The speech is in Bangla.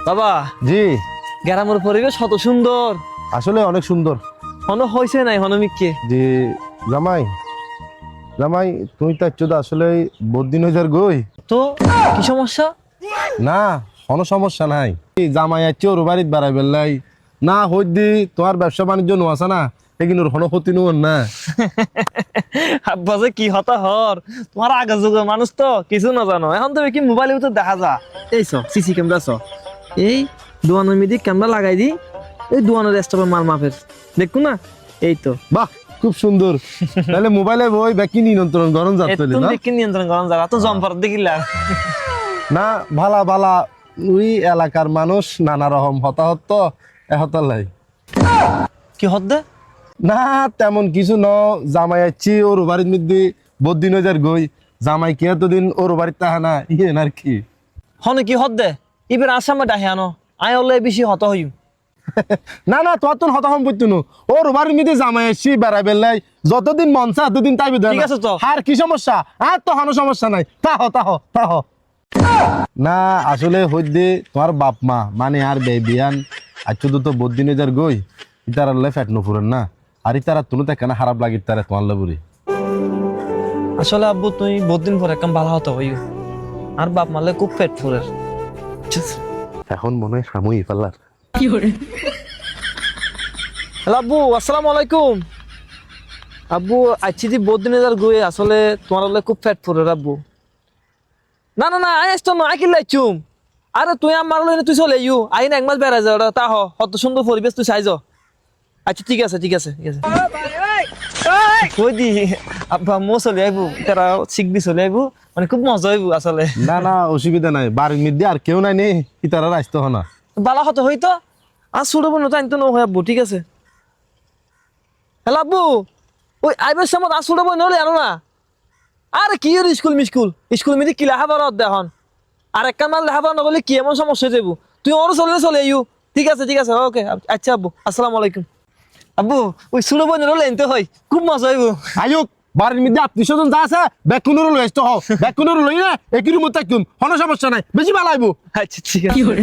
বাবা, জি গ্রামের পরিবেশ কত সুন্দর। আসলে অনেক সুন্দর। হনো হইছে নাই হনমিককে? জি জামাই, জামাই তুমি তো একটু আসলে বহুত দিন হয়ে যার গই। তো কি সমস্যা? না কোনো সমস্যা নাই। এই জামাই আচ্ছি ওর বাড়িতে বাড়াই বেললাই না হই দি তোমার ব্যবসা বাণিজ্য নো আছে না এগিন ওর হনো ক্ষতি নুন না। আব্বা যে কি হতা হর, তোমার আগে যুগের মানুষ তো কিছু না জানো। এখন তুমি কি মোবাইলের ভিতর দেখা যা, এই সিসি ক্যামেরা এই দোয়ানের মিদি ক্যামেরা লাগাই দি, এই দোয়ানের স্টপের মাল মাপের দেখো না, এই তো বাহ খুব সুন্দর। তাহলে মোবাইলে বই ব্যাকি নিয়ন্ত্রণ গরম যাচ্ছে তুমি না? দেখি নিয়ন্ত্রণ করান যারা তো জম্পার দেখিলা। না ভালা ভালা ওই এলাকার মানুষ নানা রকম হতাহত তো এহতালাই। কি হদ দে? না তেমন কিছু ন, জামাই আছি ওর বাড়ির মধ্যে বহুত দিন হয়ে যার গই। জামাই কি এতদিন ওর বাড়িতে তাহা না ইয়ে আর কি। হনে কি হদ দে? ইবের আসামে ডাহে আনো আয় হলে বেশি হত হইম। না না তোর তো হতাহম করতো না, ওর বাড়ির মধ্যে জামাই আসছি বেড়াই বেলাই যতদিন মন চা এতদিন তাই ঠিক আছে তো। আর কি সমস্যা? আর তো কোনো সমস্যা নাই, তাহ তাহ তাহ। না আসলে হইতে তোমার বাপ মা মানে আর বেবিয়ান আজ তো বহুত দিন হয়ে যার গই, ইতার আল্লাহ ফ্যাট নফুরেন না। আর ইতারা তুলো কেন খারাপ লাগি তারা তোমার লাগুরি। আসলে আব্বু তুই বহুত দিন পর একদম ভালো হতো হইও, আর বাপ মারলে খুব পেট ফুরের। এখন মনে হয় সাময়িক পাল্লার। হ্যালো আব্বু, আসসালামু আলাইকুম। আব্বু আচ্ছি দি বহুত দিন যার গুয়ে, আসলে তোমার হলে খুব পেট ফুরের আব্বু। না না না আই আসতো না, আই কিল্লাই চুম। আরে তুই আমার লইনে তুই চলে ইউ আই না এক মাস বেড়াই যাও তা কত সুন্দর পরিবেশ তুই চাইছ। আচ্ছা ঠিক আছে ঠিক আছে ঠিক আছে। কই দি আব্বা মো চলে আইবো, তারা শিখবি চলে আইবো, মানে খুব মজা হইব আসলে। না না অসুবিধা নাই, বাড়ির মধ্যে আর কেউ নাই নে ইতারা আসতে হনা। বালা হতো হইতো আর ছোট বোন তো আনতো না হয় আব্বু, ঠিক আছে। হ্যালো আব্বু, ওই আইবার সময় আর ছোট বোন হলে আনো না। আরে কি ওর স্কুল মিস্কুল স্কুল মিদি কি লেখাবার দেখুন, আর এক মাল লেখাবার নগলে কি এমন সমস্যা হয়ে যাবো। তুই ওর চলে চলে ইউ, ঠিক আছে ঠিক আছে ওকে। আচ্ছা আব্বু, আসসালামু আলাইকুম। আব্বু ওই ছোট বোন হলে আনতে হয়, খুব মজা হইব। আয়ুক বাড়ির মধ্যে আত্মীয় স্বজন যা আছে ব্যাকুনের লই আসতে হও, ব্যাকুনের লই না একই রুমে থাকুন, কোনো সমস্যা নাই, বেশি ভালো আইবো। আচ্ছা ঠিক আছে।